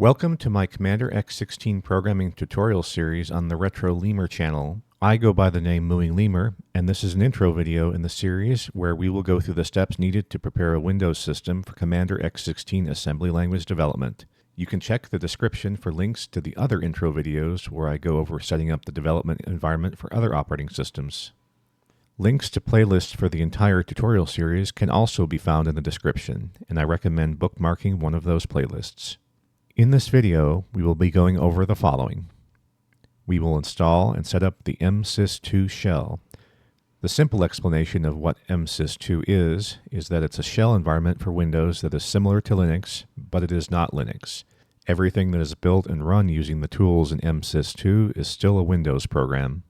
Welcome to my Commander X16 programming tutorial series on the Retro Lemur channel. I go by the name Mooing Lemur, and this is an intro video in the series where we will go through the steps needed to prepare a Windows system for Commander X16 assembly language development. You can check the description for links to the other intro videos where I go over setting up the development environment for other operating systems. Links to playlists for the entire tutorial series can also be found in the description, and I recommend bookmarking one of those playlists. In this video, we will be going over the following. We will install and set up the MSys2 shell. The simple explanation of what MSys2 is that it's a shell environment for Windows that is similar to Linux, but it is not Linux. Everything that is built and run using the tools in MSys2 is still a Windows program.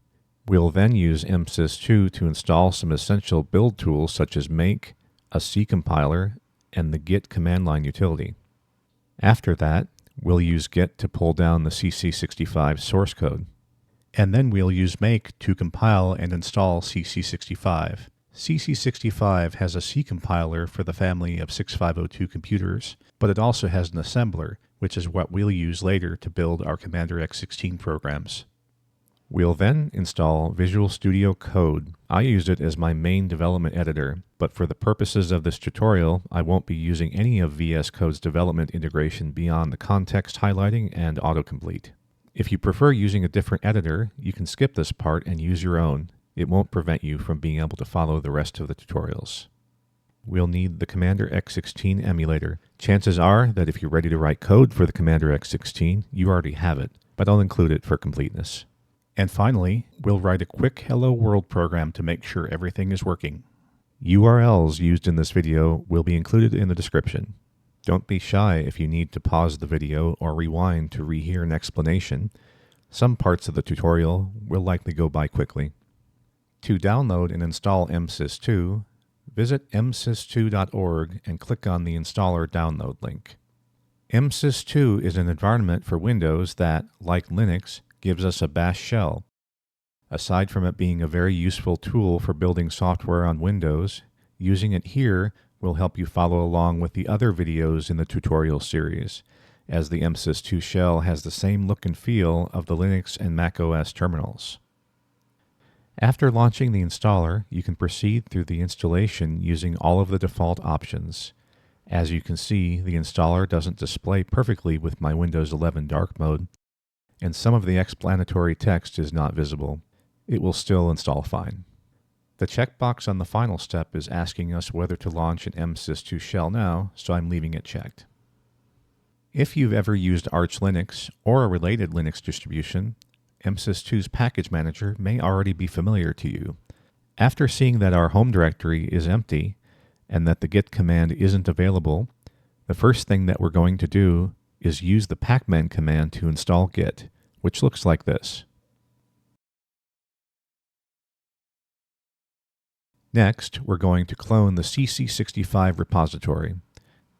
We'll then use MSys2 to install some essential build tools such as make, a C compiler, and the git command line utility. After that, we'll use git to pull down the CC65 source code. And then we'll use make to compile and install CC65. CC65 has a C compiler for the family of 6502 computers, but it also has an assembler, which is what we'll use later to build our Commander X16 programs. We'll then install Visual Studio Code. I use it as my main development editor, but for the purposes of this tutorial, I won't be using any of VS Code's development integration beyond the context highlighting and autocomplete. If you prefer using a different editor, you can skip this part and use your own. It won't prevent you from being able to follow the rest of the tutorials. We'll need the Commander X16 emulator. Chances are that if you're ready to write code for the Commander X16, you already have it, but I'll include it for completeness. And finally, we'll write a quick Hello World program to make sure everything is working. URLs used in this video will be included in the description. Don't be shy if you need to pause the video or rewind to rehear an explanation. Some parts of the tutorial will likely go by quickly. To download and install MSys2, visit msys2.org and click on the Installer Download link. MSys2 is an environment for Windows that, like Linux, gives us a bash shell. Aside from it being a very useful tool for building software on Windows, using it here will help you follow along with the other videos in the tutorial series, as the MSys2 shell has the same look and feel of the Linux and Mac OS terminals. After launching the installer, you can proceed through the installation using all of the default options. As you can see, the installer doesn't display perfectly with my Windows 11 dark mode, and some of the explanatory text is not visible. It will still install fine. The checkbox on the final step is asking us whether to launch an MSys2 shell now, so I'm leaving it checked. If you've ever used Arch Linux or a related Linux distribution, MSys2's package manager may already be familiar to you. After seeing that our home directory is empty and that the git command isn't available, the first thing that we're going to do is use the pacman command to install git, which looks like this. Next, we're going to clone the CC65 repository.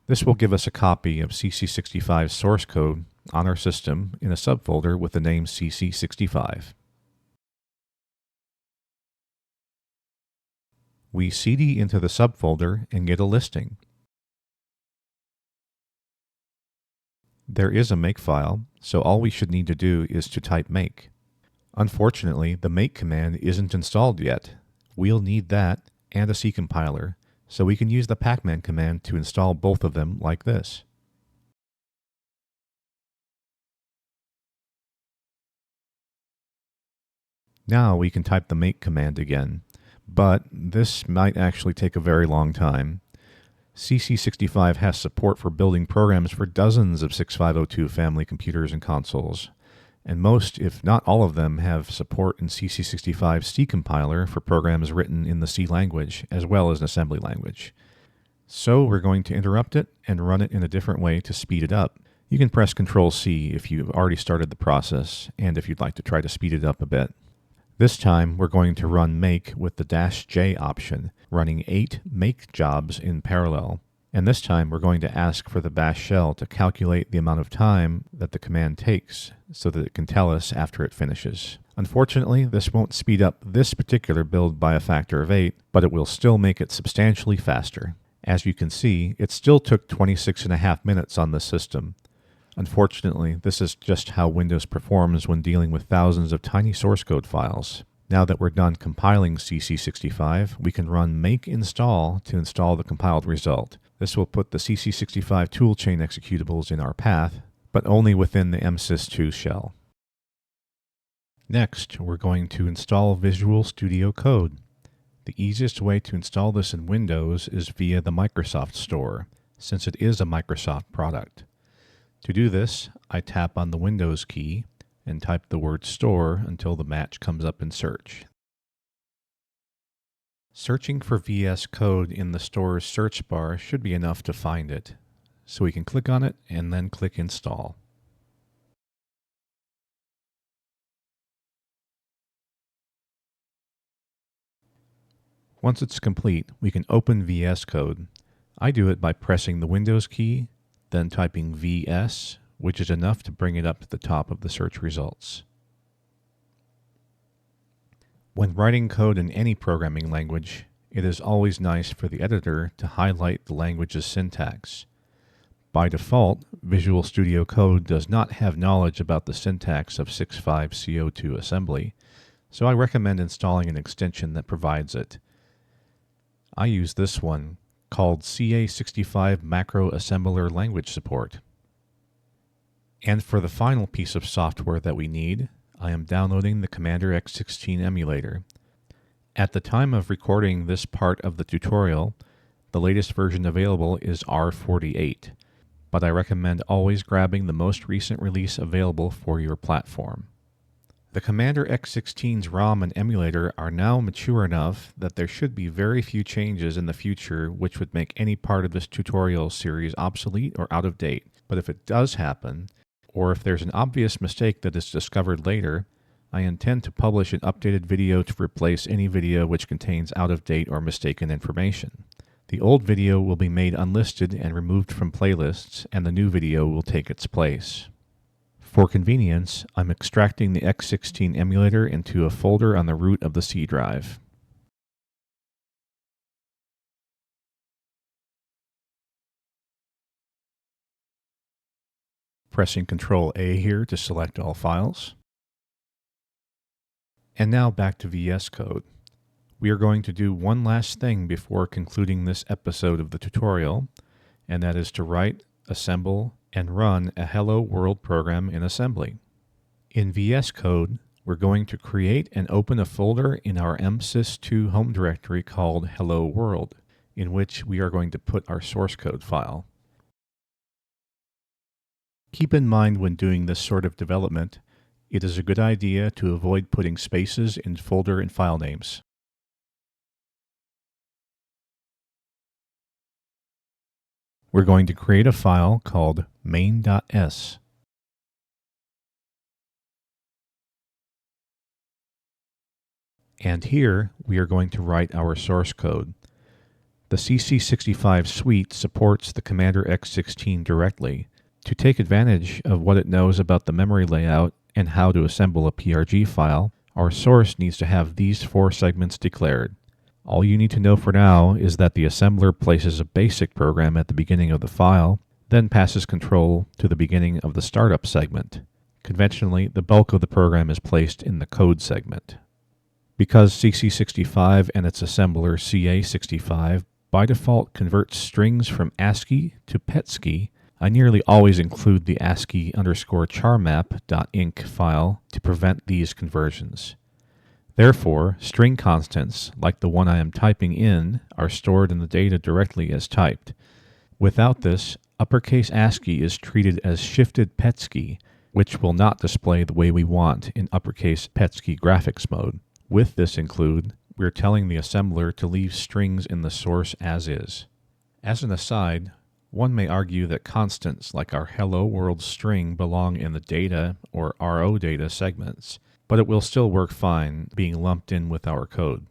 This will give us a copy of CC65's source code on our system in a subfolder with the name CC65. We cd into the subfolder and get a listing. There is a makefile, so all we should need to do is to type make. Unfortunately, the make command isn't installed yet. We'll need that and a C compiler, so we can use the pacman command to install both of them like this. Now we can type the make command again, but this might actually take a very long time. CC65 has support for building programs for dozens of 6502 family computers and consoles, and most, if not all of them, have support in CC65's C compiler for programs written in the C language, as well as an assembly language. So we're going to interrupt it and run it in a different way to speed it up. You can press Ctrl-C if you've already started the process, and if you'd like to try to speed it up a bit. This time, we're going to run make with the -J option, running 8 make jobs in parallel. And this time, we're going to ask for the bash shell to calculate the amount of time that the command takes so that it can tell us after it finishes. Unfortunately, this won't speed up this particular build by a factor of 8, but it will still make it substantially faster. As you can see, it still took 26.5 minutes on this system. Unfortunately, this is just how Windows performs when dealing with thousands of tiny source code files. Now that we're done compiling CC65, we can run make install to install the compiled result. This will put the CC65 toolchain executables in our path, but only within the MSys2 shell. Next, we're going to install Visual Studio Code. The easiest way to install this in Windows is via the Microsoft Store, since it is a Microsoft product. To do this, I tap on the Windows key and type the word Store until the match comes up in search. Searching for VS Code in the Store's search bar should be enough to find it, so we can click on it and then click Install. Once it's complete, we can open VS Code. I do it by pressing the Windows key, then typing VS, which is enough to bring it up to the top of the search results. When writing code in any programming language, it is always nice for the editor to highlight the language's syntax. By default, Visual Studio Code does not have knowledge about the syntax of 6.5 CO2 assembly, so I recommend installing an extension that provides it. I use this one, called CA65 Macro Assembler Language Support. And for the final piece of software that we need, I am downloading the Commander X16 emulator. At the time of recording this part of the tutorial, the latest version available is R48, but I recommend always grabbing the most recent release available for your platform. The Commander X16's ROM and emulator are now mature enough that there should be very few changes in the future which would make any part of this tutorial series obsolete or out of date. But if it does happen, or if there's an obvious mistake that is discovered later, I intend to publish an updated video to replace any video which contains out-of-date or mistaken information. The old video will be made unlisted and removed from playlists, and the new video will take its place. For convenience, I'm extracting the X16 emulator into a folder on the root of the C drive. Pressing Ctrl A here to select all files. And now back to VS Code. We are going to do one last thing before concluding this episode of the tutorial, and that is to write, assemble, and run a Hello World program in assembly. In VS Code, we're going to create and open a folder in our MSys2 home directory called Hello World, in which we are going to put our source code file. Keep in mind when doing this sort of development, it is a good idea to avoid putting spaces in folder and file names. We're going to create a file called main.s. And here we are going to write our source code. The CC65 suite supports the Commander X16 directly. To take advantage of what it knows about the memory layout and how to assemble a PRG file, our source needs to have these 4 segments declared. All you need to know for now is that the assembler places a basic program at the beginning of the file, then passes control to the beginning of the startup segment. Conventionally, the bulk of the program is placed in the code segment. Because CC65 and its assembler CA65 by default converts strings from ASCII to PETSCII, I nearly always include the ASCII_charmap.inc file to prevent these conversions. Therefore, string constants, like the one I am typing in, are stored in the data directly as typed. Without this, uppercase ASCII is treated as shifted PETSCII, which will not display the way we want in uppercase PETSCII graphics mode. With this include, we're telling the assembler to leave strings in the source as is. As an aside, one may argue that constants like our Hello World string belong in the data or RO data segments, but it will still work fine being lumped in with our code.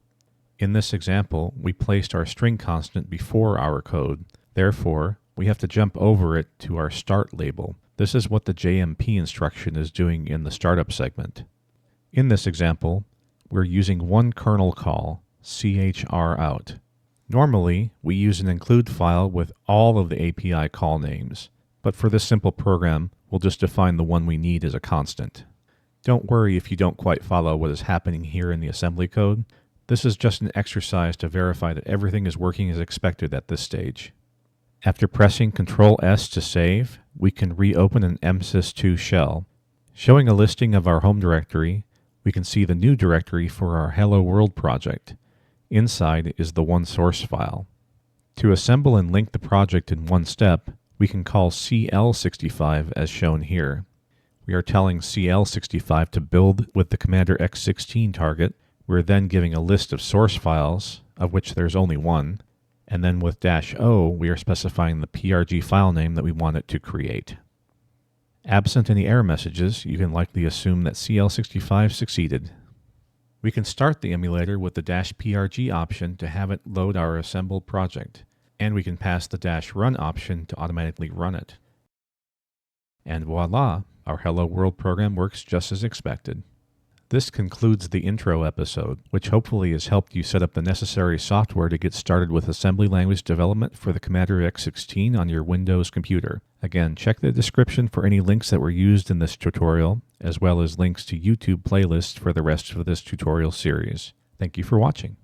In this example, we placed our string constant before our code. Therefore, we have to jump over it to our start label. This is what the JMP instruction is doing in the startup segment. In this example, we're using one kernel call, chrout. Normally, we use an include file with all of the API call names, but for this simple program, we'll just define the one we need as a constant. Don't worry if you don't quite follow what is happening here in the assembly code. This is just an exercise to verify that everything is working as expected at this stage. After pressing Ctrl+S to save, we can reopen an MSys2 shell. Showing a listing of our home directory, we can see the new directory for our Hello World project. Inside is the one source file. To assemble and link the project in one step, we can call CL65 as shown here. We are telling CL65 to build with the Commander X16 target. We're then giving a list of source files, of which there's only one, and then with -O, we are specifying the PRG file name that we want it to create. Absent any error messages, you can likely assume that CL65 succeeded. We can start the emulator with the -PRG option to have it load our assembled project, and we can pass the -run option to automatically run it. And voila, our Hello World program works just as expected. This concludes the intro episode, which hopefully has helped you set up the necessary software to get started with assembly language development for the Commander X16 on your Windows computer. Again, check the description for any links that were used in this tutorial, as well as links to YouTube playlists for the rest of this tutorial series. Thank you for watching.